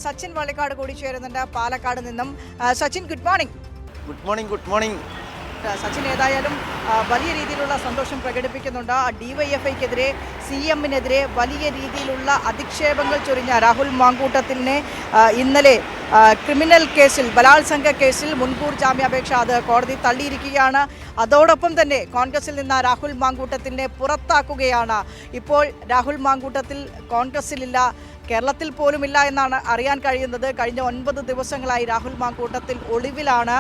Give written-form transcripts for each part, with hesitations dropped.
സച്ചിൻ വള്ളിക്കാട് കൂടി ചേരുന്നുണ്ട് പാലക്കാട് നിന്നും. Sachin, good morning. Good morning. Sachin ഏതായാലും വലിയ രീതിയിലുള്ള സന്തോഷം പ്രകടിപ്പിക്കുന്നുണ്ട്. ഡിവൈഎഫ്ഐക്കെതിരെ CM-നെതിരെ വലിയ രീതിയിലുള്ള അധിക്ഷേപങ്ങൾ ചൊരിഞ്ഞ രാഹുൽ മാങ്കൂട്ടത്തിലിനെ ഇന്നലെ ക്രിമിനൽ കേസിൽ, ബലാത്സംഗ കേസിൽ മുൻകൂർ ജാമ്യാപേക്ഷ അത് കോടതി തള്ളിയിരിക്കുകയാണ്. അതോടൊപ്പം തന്നെ കോൺഗ്രസിൽ നിന്ന് രാഹുൽ മാങ്കൂട്ടത്തിലിനെ പുറത്താക്കുകയാണ്. ഇപ്പോൾ രാഹുൽ മാങ്കൂട്ടത്തിൽ കോൺഗ്രസിലില്ല, കേരളത്തിൽ പോലുമില്ല എന്നാണ് അറിയാൻ കഴിയുന്നത്. കഴിഞ്ഞ 9 ദിവസങ്ങളായി രാഹുൽ മാങ്കൂട്ടത്തിൽ ഒളിവിലാണ്.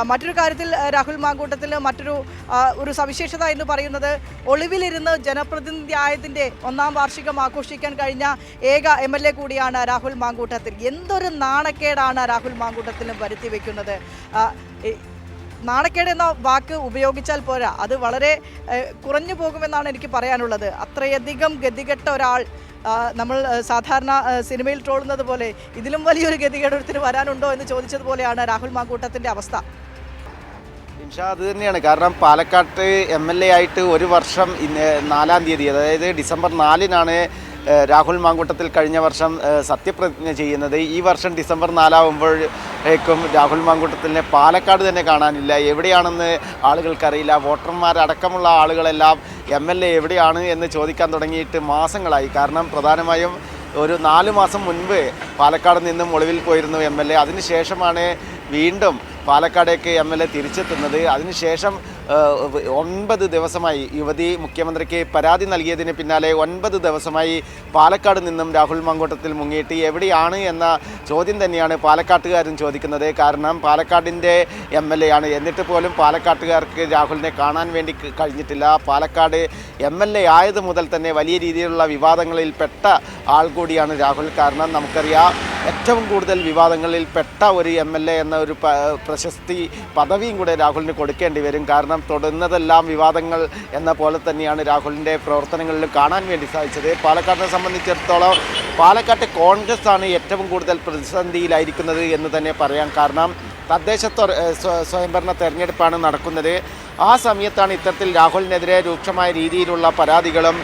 മറ്റൊരു കാര്യത്തിൽ രാഹുൽ മാങ്കൂട്ടത്തിൽ ഒരു സവിശേഷത എന്ന് പറയുന്നത്, ഒളിവിലിരുന്ന് ജനപ്രതിനിധി ആയതിൻ്റെ 1-ാം വാർഷികം ആഘോഷിക്കാൻ കഴിഞ്ഞ ഏക MLA കൂടിയാണ് രാഹുൽ മാങ്കൂട്ടത്തിൽ. എന്തൊരു നാണക്കേടാണ് രാഹുൽ മാങ്കൂട്ടത്തിലും വരുത്തി വയ്ക്കുന്നത്. നാണക്കേട് എന്ന വാക്ക് ഉപയോഗിച്ചാൽ പോരാ, അത് വളരെ കുറഞ്ഞു പോകുമെന്നാണ് എനിക്ക് പറയാനുള്ളത്. അത്രയധികം ഗതികെട്ട ഒരാൾ, നമ്മൾ സാധാരണ സിനിമയിൽ ട്രോളുന്നത് പോലെ ഇതിലും വലിയൊരു ഗതികേടത്തിന് വരാനുണ്ടോ എന്ന് ചോദിച്ചതുപോലെയാണ് രാഹുൽ മാങ്കൂട്ടത്തിൻ്റെ അവസ്ഥ. അത് തന്നെയാണ്. കാരണം പാലക്കാട്ട് MLA ആയിട്ട് 1 വർഷം 4-ാം തീയതി, അതായത് ഡിസംബർ 4-നാണ് രാഹുൽ മാങ്കൂട്ടത്തിൽ കഴിഞ്ഞ വർഷം സത്യപ്രതിജ്ഞ ചെയ്യുന്നത്. ഈ വർഷം ഡിസംബർ 4 രാഹുൽ മാങ്കൂട്ടത്തിനെ പാലക്കാട് തന്നെ കാണാനില്ല. എവിടെയാണെന്ന് ആളുകൾക്കറിയില്ല. വോട്ടർമാരടക്കമുള്ള ആളുകളെല്ലാം MLA എവിടെയാണ് എന്ന് ചോദിക്കാൻ തുടങ്ങിയിട്ട് മാസങ്ങളായി. കാരണം പ്രധാനമായും ഒരു 4 മാസം മുൻപ് പാലക്കാട് നിന്നും ഒളിവിൽ പോയിരുന്നു MLA. അതിനുശേഷമാണ് വീണ്ടും പാലക്കാടേക്ക് MLA തിരിച്ചെത്തുന്നത്. അതിനുശേഷം 9 ദിവസമായി യുവതി മുഖ്യമന്ത്രിക്ക് പരാതി നൽകിയതിന് പിന്നാലെ 9 ദിവസമായി പാലക്കാട് നിന്നും രാഹുൽ മാങ്കൂട്ടത്തിൽ മുങ്ങിയിട്ട് എവിടെയാണ് എന്ന ചോദ്യം തന്നെയാണ് പാലക്കാട്ടുകാരും ചോദിക്കുന്നത്. കാരണം പാലക്കാടിൻ്റെ MLA ആണ്, എന്നിട്ട് പോലും പാലക്കാട്ടുകാർക്ക് രാഹുലിനെ കാണാൻ വേണ്ടി കഴിഞ്ഞിട്ടില്ല. പാലക്കാട് MLA ആയത് മുതൽ തന്നെ വലിയ രീതിയിലുള്ള വിവാദങ്ങളിൽ പെട്ട ആൾ കൂടിയാണ് രാഹുൽ. കാരണം നമുക്കറിയാം, ഏറ്റവും കൂടുതൽ വിവാദങ്ങളിൽ പെട്ട ഒരു MLA എന്ന ഒരു പ്രശസ്തി പദവിയും കൂടെ രാഹുലിന് കൊടുക്കേണ്ടി വരും. കാരണം തൊടുന്നതെല്ലാം വിവാദങ്ങൾ എന്ന പോലെ തന്നെയാണ് രാഹുലിൻ്റെ പ്രവർത്തനങ്ങളിൽ കാണാൻ വേണ്ടി സാധിച്ചത്. പാലക്കാടിനെ സംബന്ധിച്ചിടത്തോളം പാലക്കാട്ടെ കോൺഗ്രസ് ആണ് ഏറ്റവും കൂടുതൽ പ്രതിസന്ധിയിലായിരിക്കുന്നത് എന്ന് തന്നെ പറയാം. കാരണം തദ്ദേശ സ്വയംഭരണ തെരഞ്ഞെടുപ്പാണ് നടക്കുന്നത്. ആ സമയത്താണ് ഇത്തരത്തിൽ രാഹുലിനെതിരെ രൂക്ഷമായ രീതിയിലുള്ള പരാതികളും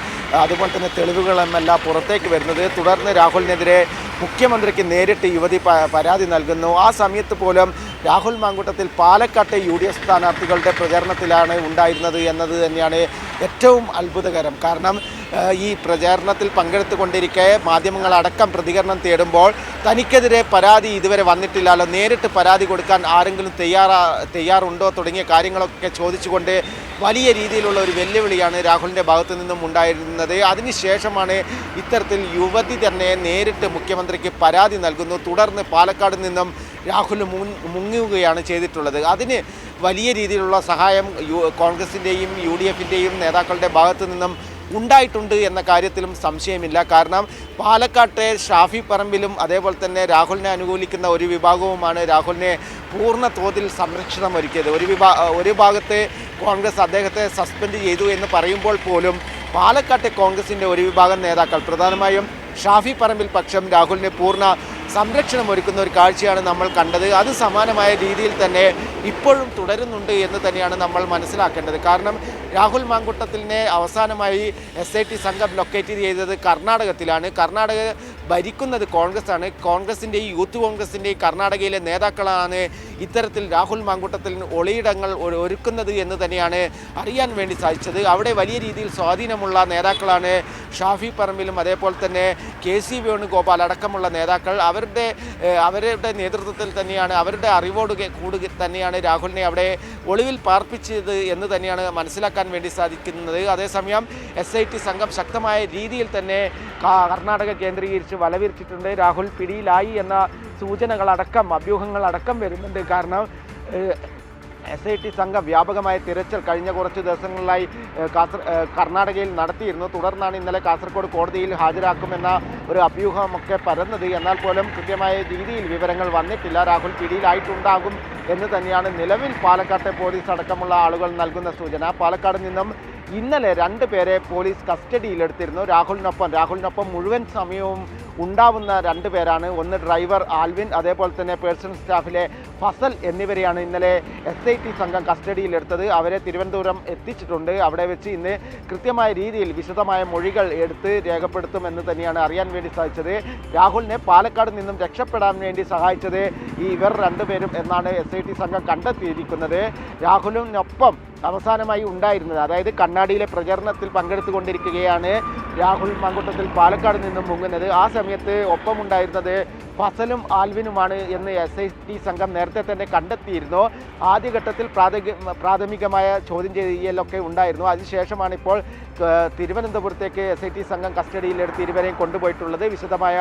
അതുപോലെ തന്നെ തെളിവുകളുമെല്ലാം പുറത്തേക്ക് വരുന്നത്. തുടർന്ന് രാഹുലിനെതിരെ മുഖ്യമന്ത്രിക്ക് നേരിട്ട് യുവതി പരാതി നൽകുന്നു. ആ സമയത്ത് പോലും രാഹുൽ മാങ്കൂട്ടത്തിൽ പാലക്കാട്ടെ UDF സ്ഥാനാർത്ഥികളുടെ പ്രചാരണത്തിലാണ് ഉണ്ടായിരുന്നത് എന്നത് തന്നെയാണ് ഏറ്റവും അത്ഭുതകരം. കാരണം ഈ പ്രചാരണത്തിൽ പങ്കെടുത്തുകൊണ്ടിരിക്കെ മാധ്യമങ്ങളടക്കം പ്രതികരണം തേടുമ്പോൾ തനിക്കെതിരെ പരാതി ഇതുവരെ വന്നിട്ടില്ലല്ലോ, നേരിട്ട് പരാതി കൊടുക്കാൻ ആരെങ്കിലും തയ്യാറുണ്ടോ തുടങ്ങിയ കാര്യങ്ങളൊക്കെ ചോദിച്ചുകൊണ്ട് വലിയ രീതിയിലുള്ള ഒരു വെല്ലുവിളിയാണ് രാഹുലിൻ്റെ ഭാഗത്തു നിന്നും ഉണ്ടായിരുന്നത്. അതിനുശേഷമാണ് ഇത്തരത്തിൽ യുവതി തന്നെ നേരിട്ട് മുഖ്യമന്ത്രിക്ക് പരാതി നൽകുന്നു. തുടർന്ന് പാലക്കാട് നിന്നും രാഹുൽ മുങ്ങുകയാണ് ചെയ്തിട്ടുള്ളത്. അതിന് വലിയ രീതിയിലുള്ള സഹായം കോൺഗ്രസിൻ്റെയും UDF-ൻ്റെയും നേതാക്കളുടെ ഭാഗത്തു നിന്നും ഉണ്ടായിട്ടുണ്ട് എന്ന കാര്യത്തിലും സംശയമില്ല. കാരണം പാലക്കാട്ടെ ഷാഫി പറമ്പിലും അതേപോലെ തന്നെ രാഹുലിനെ അനുകൂലിക്കുന്ന ഒരു വിഭാഗവുമാണ് രാഹുലിനെ പൂർണ്ണ തോതിൽ സംരക്ഷണം ഒരുക്കിയത്. ഒരു ഭാഗത്ത് കോൺഗ്രസ് അദ്ദേഹത്തെ സസ്പെൻഡ് ചെയ്തു എന്ന് പറയുമ്പോൾ പോലും പാലക്കാട്ടെ കോൺഗ്രസിൻ്റെ ഒരു വിഭാഗം നേതാക്കൾ, പ്രധാനമായും ഷാഫി പറമ്പിൽ പക്ഷം, രാഹുലിനെ പൂർണ്ണ സംരക്ഷണം ഒരുക്കുന്ന ഒരു കാഴ്ചയാണ് നമ്മൾ കണ്ടത്. അത് സമാനമായ രീതിയിൽ തന്നെ ഇപ്പോഴും തുടരുന്നുണ്ട് എന്ന് തന്നെയാണ് നമ്മൾ മനസ്സിലാക്കേണ്ടത്. കാരണം രാഹുൽ മാങ്കൂട്ടത്തിലിനെ അവസാനമായി SIT സംഘം ലൊക്കേറ്റ് ചെയ്തത് കർണാടകത്തിലാണ്. കർണാടക ഭരിക്കുന്നത് കോൺഗ്രസ്സാണ്. കോൺഗ്രസിൻ്റെയും യൂത്ത് കോൺഗ്രസിൻ്റെയും കർണാടകയിലെ നേതാക്കളാണ് ഇത്തരത്തിൽ രാഹുൽ മാങ്കൂട്ടത്തിന് ഒളിയിടങ്ങൾ ഒരുക്കുന്നത് എന്ന് തന്നെയാണ് അറിയാൻ വേണ്ടി സാധിച്ചത്. അവിടെ വലിയ രീതിയിൽ സ്വാധീനമുള്ള നേതാക്കളാണ് ഷാഫി പറമ്പിലും അതേപോലെ തന്നെ KC വേണുഗോപാൽ അടക്കമുള്ള നേതാക്കൾ. അവരുടെ നേതൃത്വത്തിൽ തന്നെയാണ്, അവരുടെ അറിവോട് കൂടി തന്നെയാണ് രാഹുലിനെ അവിടെ ഒളിവിൽ പാർപ്പിച്ചത് എന്ന് തന്നെയാണ് മനസ്സിലാക്കാൻ വേണ്ടി സാധിക്കുന്നത്. അതേസമയം SIT സംഘം ശക്തമായ രീതിയിൽ തന്നെ കർണാടക കേന്ദ്രീകരിച്ച് വലവിരിച്ചിട്ടുണ്ട്. രാഹുൽ പിടിയിലായി എന്ന സൂചനകളടക്കം, അഭ്യൂഹങ്ങളടക്കം വരുന്നുണ്ട്. കാരണം SIT സംഘം വ്യാപകമായ തിരച്ചിൽ കഴിഞ്ഞ കുറച്ച് ദിവസങ്ങളിലായി കർണാടകയിൽ നടത്തിയിരുന്നു. തുടർന്നാണ് ഇന്നലെ കാസർഗോഡ് കോടതിയിൽ ഹാജരാക്കുമെന്ന ഒരു അഭ്യൂഹമൊക്കെ പരന്നത്. എന്നാൽ പോലും കൃത്യമായ രീതിയിൽ വിവരങ്ങൾ വന്നിട്ടില്ല. രാഹുൽ പിടിയിലായിട്ടുണ്ടാകും എന്ന് തന്നെയാണ് നിലവിൽ പാലക്കാട്ടെ പോലീസ് അടക്കമുള്ള ആളുകൾ നൽകുന്ന സൂചന. പാലക്കാട് നിന്നും ഇന്നലെ 2 പേരെ പോലീസ് കസ്റ്റഡിയിലെടുത്തിരുന്നു. രാഹുലിനൊപ്പം മുഴുവൻ സമയവും ഉണ്ടാവുന്ന 2 പേരാണ്. ഒന്ന് ഡ്രൈവർ ആൽവിൻ, അതേപോലെ തന്നെ പേഴ്സണൽ സ്റ്റാഫിലെ ഫസൽ എന്നിവരെയാണ് ഇന്നലെ SIT സംഘം കസ്റ്റഡിയിലെടുത്തത്. അവരെ തിരുവനന്തപുരം എത്തിച്ചിട്ടുണ്ട്. അവിടെ വെച്ച് ഇന്ന് കൃത്യമായ രീതിയിൽ വിശദമായ മൊഴികൾ എടുത്ത് രേഖപ്പെടുത്തുമെന്ന് തന്നെയാണ് അറിയാൻ വേണ്ടി സാധിച്ചത്. രാഹുലിനെ പാലക്കാട് നിന്നും രക്ഷപ്പെടാൻ വേണ്ടി സഹായിച്ചത് ഇവർ 2 പേരും എന്നാണ് SIT സംഘം കണ്ടെത്തിയിരിക്കുന്നത്. രാഹുലിനൊപ്പം അവസാനമായി ഉണ്ടായിരുന്നത്, അതായത് കണ്ണാടിയിലെ പ്രചരണത്തിൽ പങ്കെടുത്തുകൊണ്ടിരിക്കുകയാണ് രാഹുൽ മാങ്കൂട്ടത്തിൽ പാലക്കാട് നിന്നും മുങ്ങുന്നത്. ആ സമയത്ത് ഒപ്പമുണ്ടായിരുന്നത് ഫസലും ആൽവിനുമാണ് എന്ന് SIT സംഘം നേരത്തെ തന്നെ കണ്ടെത്തിയിരുന്നു. ആദ്യഘട്ടത്തിൽ പ്രാഥമികമായ ചോദ്യം ചെയ്യലൊക്കെ ഉണ്ടായിരുന്നു. അതിനുശേഷമാണ് ഇപ്പോൾ തിരുവനന്തപുരത്തേക്ക് SIT സംഘം കസ്റ്റഡിയിലെടുത്ത് ഇരുവരെയും കൊണ്ടുപോയിട്ടുള്ളത്. വിശദമായ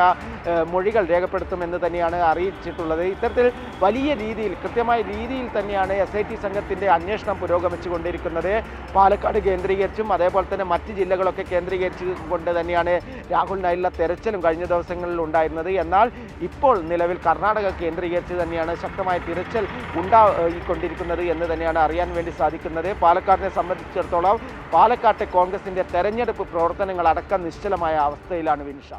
മൊഴികൾ രേഖപ്പെടുത്തുമെന്ന് തന്നെയാണ് അറിയിച്ചിട്ടുള്ളത്. ഇത്തരത്തിൽ വലിയ രീതിയിൽ കൃത്യമായ രീതിയിൽ തന്നെയാണ് SIT സംഘത്തിൻ്റെ അന്വേഷണം പുരോഗമിച്ചുകൊണ്ടിരിക്കുന്നത്. പാലക്കാട് കേന്ദ്രീകരിച്ചും അതേപോലെ തന്നെ മറ്റ് ജില്ലകളൊക്കെ കേന്ദ്രീകരിച്ചുകൊണ്ട് തന്നെയാണ് രാഹുലിനായുള്ള തെരച്ചിലും കഴിഞ്ഞ ദിവസങ്ങളിൽ ഉണ്ടായിരുന്നത്. എന്നാൽ ഇപ്പോൾ നിലവിൽ കർണാടക കേന്ദ്രീകരിച്ച് തന്നെയാണ് ശക്തമായ തിരച്ചിൽ ഉണ്ടായിക്കൊണ്ടിരിക്കുന്നത് എന്ന് തന്നെയാണ് അറിയാൻ വേണ്ടി സാധിക്കുന്നത്. പാലക്കാടിനെ സംബന്ധിച്ചിടത്തോളം പാലക്കാട്ടെ കോൺഗ്രസിൻ്റെ തെരഞ്ഞെടുപ്പ് പ്രവർത്തനങ്ങൾ അടക്കം നിശ്ചലമായ അവസ്ഥയിലാണ് വിനിഷ.